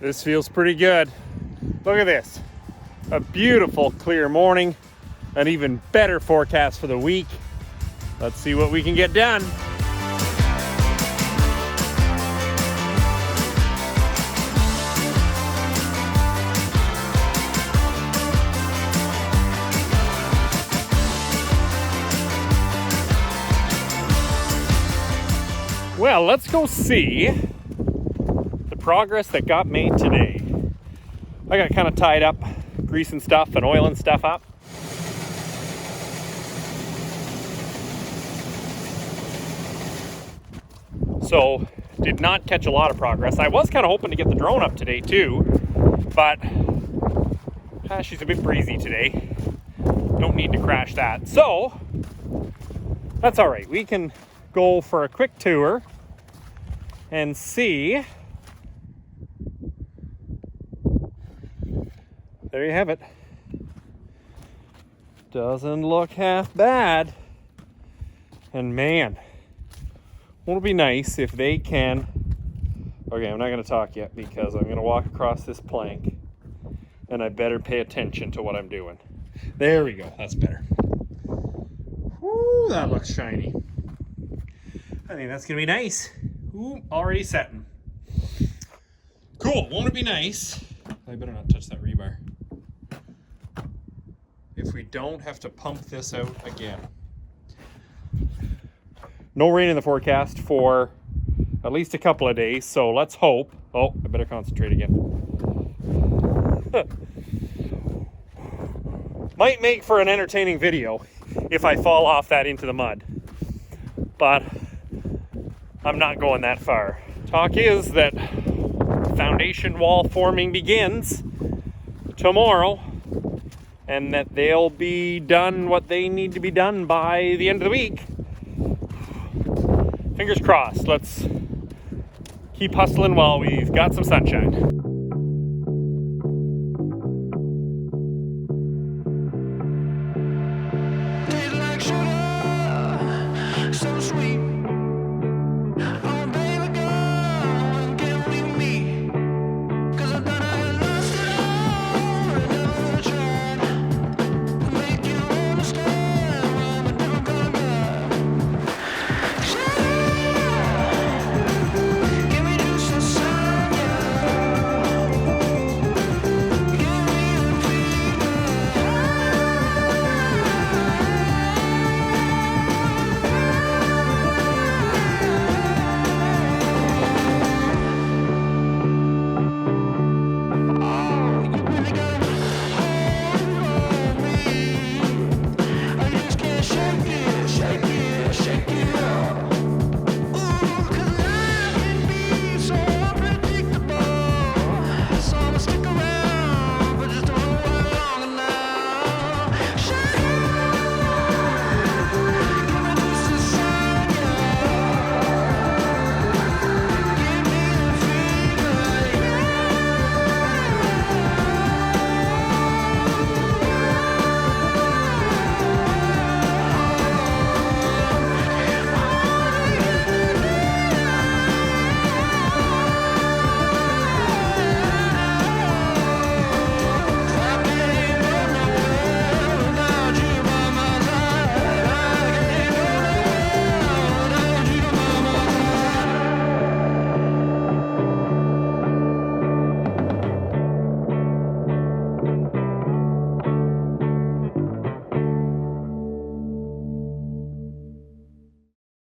This feels pretty good. Look at this. A beautiful clear morning. An even better forecast for the week. Let's see what we can get done. Well, let's go see the progress that got made today. I got kind of tied up, greasing stuff and oiling stuff up. So, did not catch a lot of progress. I was kind of hoping to get the drone up today too, but she's a bit breezy today. Don't need to crash that. So, that's all right. We can go for a quick tour and see. There you have it. Doesn't look half bad. And man, won't it be nice if they can... Okay, I'm not going to talk yet because I'm going to walk across this plank and I better pay attention to what I'm doing. There we go. That's better. Woo, that looks shiny. I think that's going to be nice. Ooh, already setting. Cool. Won't it be nice? I better not touch that rebar. If we don't have to pump this out again. No rain in the forecast for at least a couple of days, so let's hope. Oh, I better concentrate again. Might make for an entertaining video if I fall off that into the mud. But I'm not going that far. Talk is that foundation wall forming begins tomorrow and that they'll be done what they need to be done by the end of the week. Fingers crossed. Let's keep hustling while we've got some sunshine.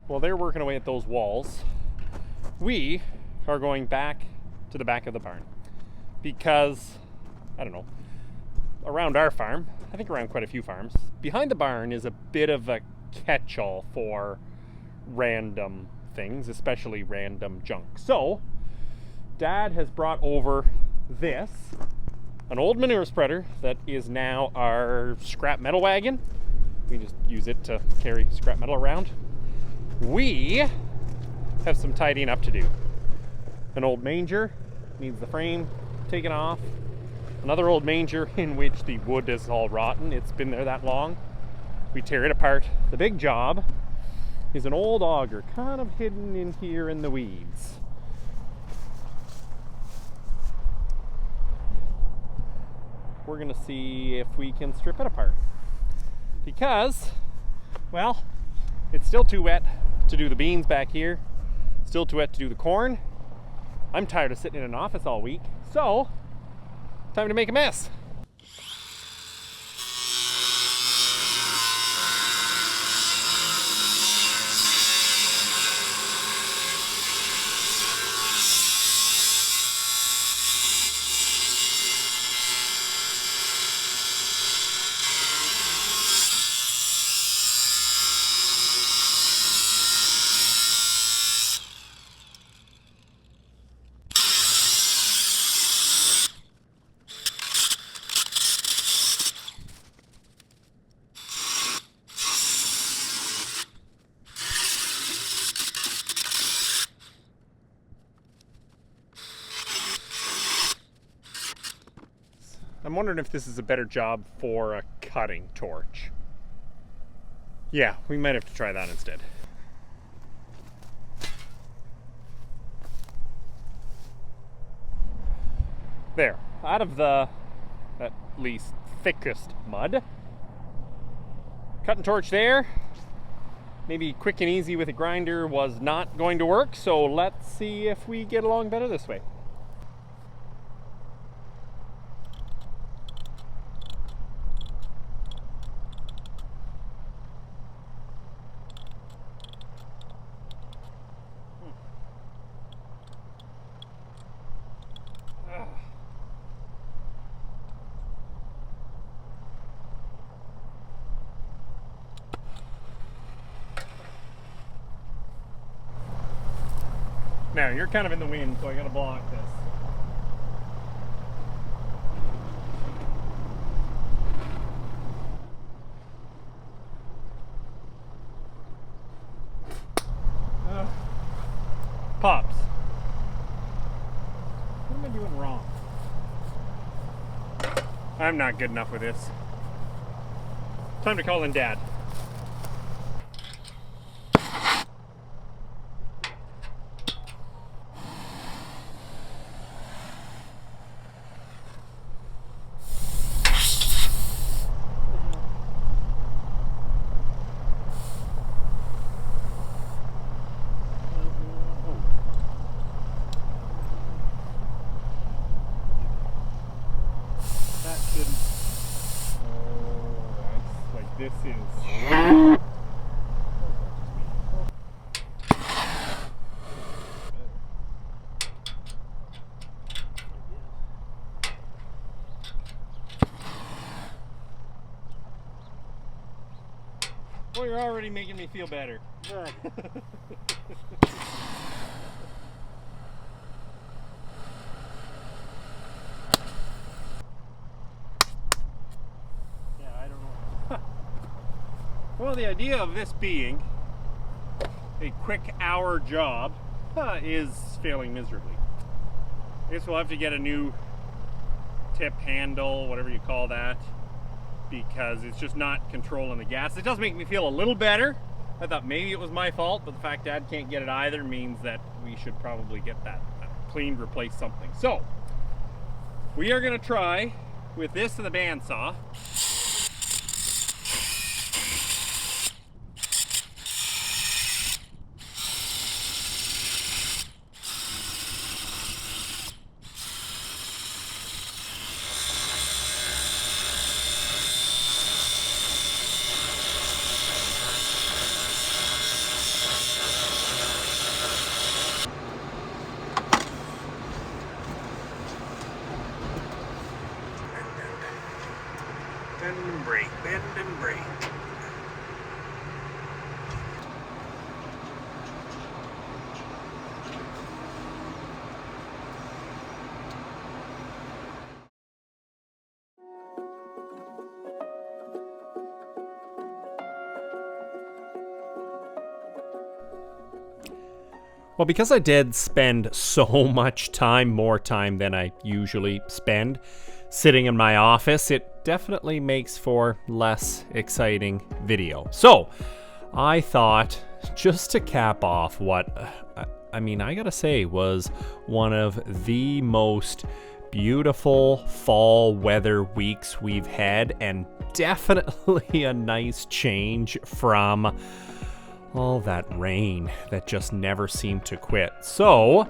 While they're working away at those walls, we are going back to the back of the barn because, I don't know, around our farm, I think around quite a few farms, behind the barn is a bit of a catch-all for random things, especially random junk. So, Dad has brought over this, an old manure spreader that is now our scrap metal wagon. We just use it to carry scrap metal around. We have some tidying up to do. An old manger needs the frame taken off. Another old manger in which the wood is all rotten. It's been there that long. We tear it apart. The big job is an old auger kind of hidden in here in the weeds. we're gonna see if we can strip it apart. Because, well, it's still too wet to do the beans back here. Still too wet to do the corn. I'm tired of sitting in an office all week, so time to make a mess. I'm wondering if this is a better job for a cutting torch. Yeah, we might have to try that instead. There, out of the at least thickest mud. Cutting torch there. Maybe quick and easy with a grinder was not going to work, so let's see if we get along better this way. Now, you're kind of in the wind, so I gotta block this. Pops. What am I doing wrong? I'm not good enough with this. Time to call in Dad. This is... Well, you're already making me feel better. Good. Well, the idea of this being a quick hour job is failing miserably. I guess we'll have to get a new tip handle, whatever you call that, because it's just not controlling the gas. It does make me feel a little better. I thought maybe it was my fault, but the fact Dad can't get it either means that we should probably get that cleaned, replace something. So, we are going to try with this and the bandsaw. Bend and break, bend and break. Well, because I did spend so much time, more time than I usually spend, sitting in my office, it definitely makes for less exciting video. So, I thought, just to cap off what, I gotta say, was one of the most beautiful fall weather weeks we've had, and definitely a nice change from all that rain that just never seemed to quit. So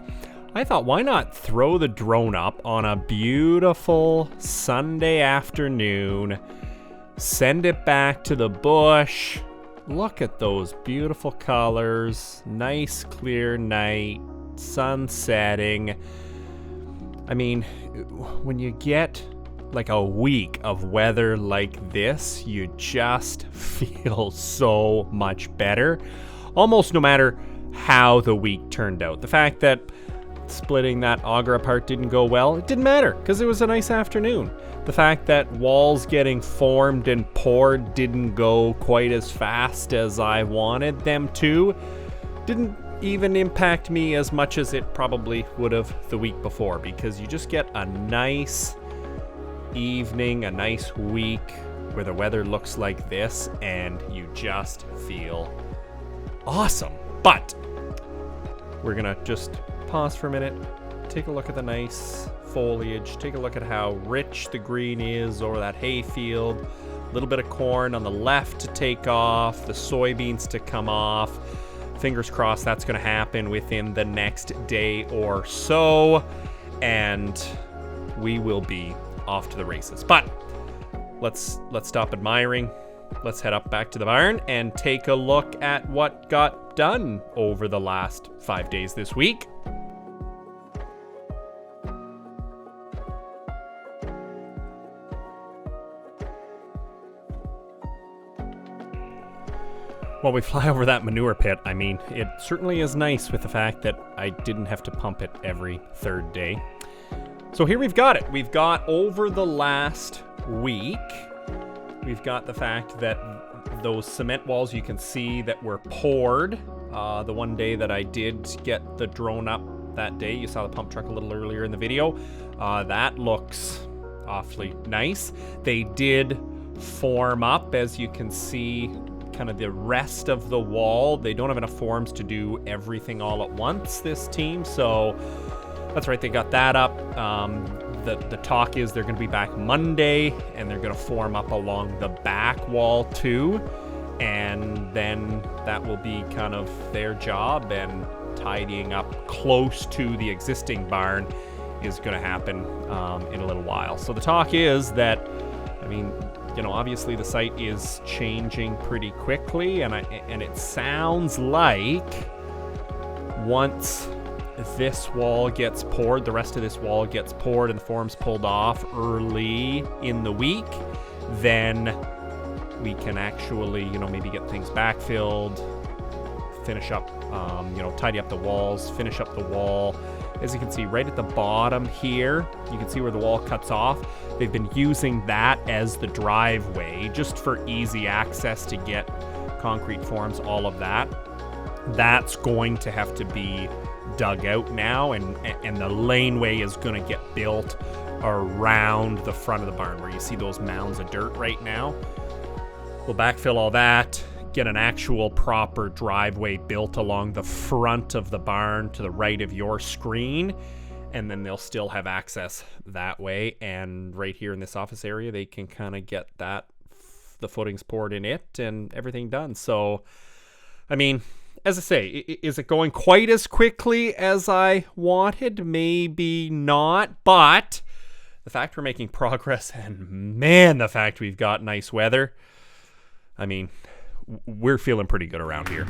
I thought, why not throw the drone up on a beautiful Sunday afternoon, send it back to the bush. Look at those beautiful colors, nice clear night, sun setting. I mean, when you get like a week of weather like this, you just feel so much better, almost no matter how the week turned out. The fact that splitting that auger apart didn't go well, it didn't matter because it was a nice afternoon. The fact that walls getting formed and poured didn't go quite as fast as I wanted them to didn't even impact me as much as it probably would have the week before, because you just get a nice evening, a nice week where the weather looks like this and you just feel awesome. But we're gonna just pause for a minute, take a look at the nice foliage, take a look at how rich the green is over that hay field, a little bit of corn on the left to take off, the soybeans to come off. Fingers crossed that's going to happen within the next day or so, and we will be off to the races. But let's stop admiring. Let's head up back to the barn and take a look at what got done over the last 5 days this week. While we fly over that manure pit, I mean, it certainly is nice with the fact that I didn't have to pump it every third day. So here we've got it. We've got over the last week, we've got the fact that those cement walls you can see that were poured. The one day that I did get the drone up that day, you saw the pump truck a little earlier in the video. That looks awfully nice. They did form up, as you can see, kind of the rest of the wall. They don't have enough forms to do everything all at once, this team, so that's right, they got that up. The talk is they're going to be back Monday, and they're going to form up along the back wall too, and then that will be kind of their job, and tidying up close to the existing barn is going to happen in a little while. So the talk is that, I mean, you know, obviously the site is changing pretty quickly, and it sounds like once this wall gets poured, the rest of this wall gets poured and the forms pulled off early in the week, then we can actually, you know, maybe get things backfilled, finish up, you know, tidy up the walls, finish up the wall. As you can see right at the bottom here, you can see where the wall cuts off. They've been using that as the driveway just for easy access to get concrete forms, all of that. That's going to have to be dug out now, and the laneway is going to get built around the front of the barn where you see those mounds of dirt right now. We'll backfill all that, get an actual proper driveway built along the front of the barn to the right of your screen, and then they'll still have access that way. And right here in this office area, they can kind of get that, the footings poured in it and everything done. So, I mean, as I say, is it going quite as quickly as I wanted? Maybe not, but the fact we're making progress, and man, the fact we've got nice weather, I mean, we're feeling pretty good around here.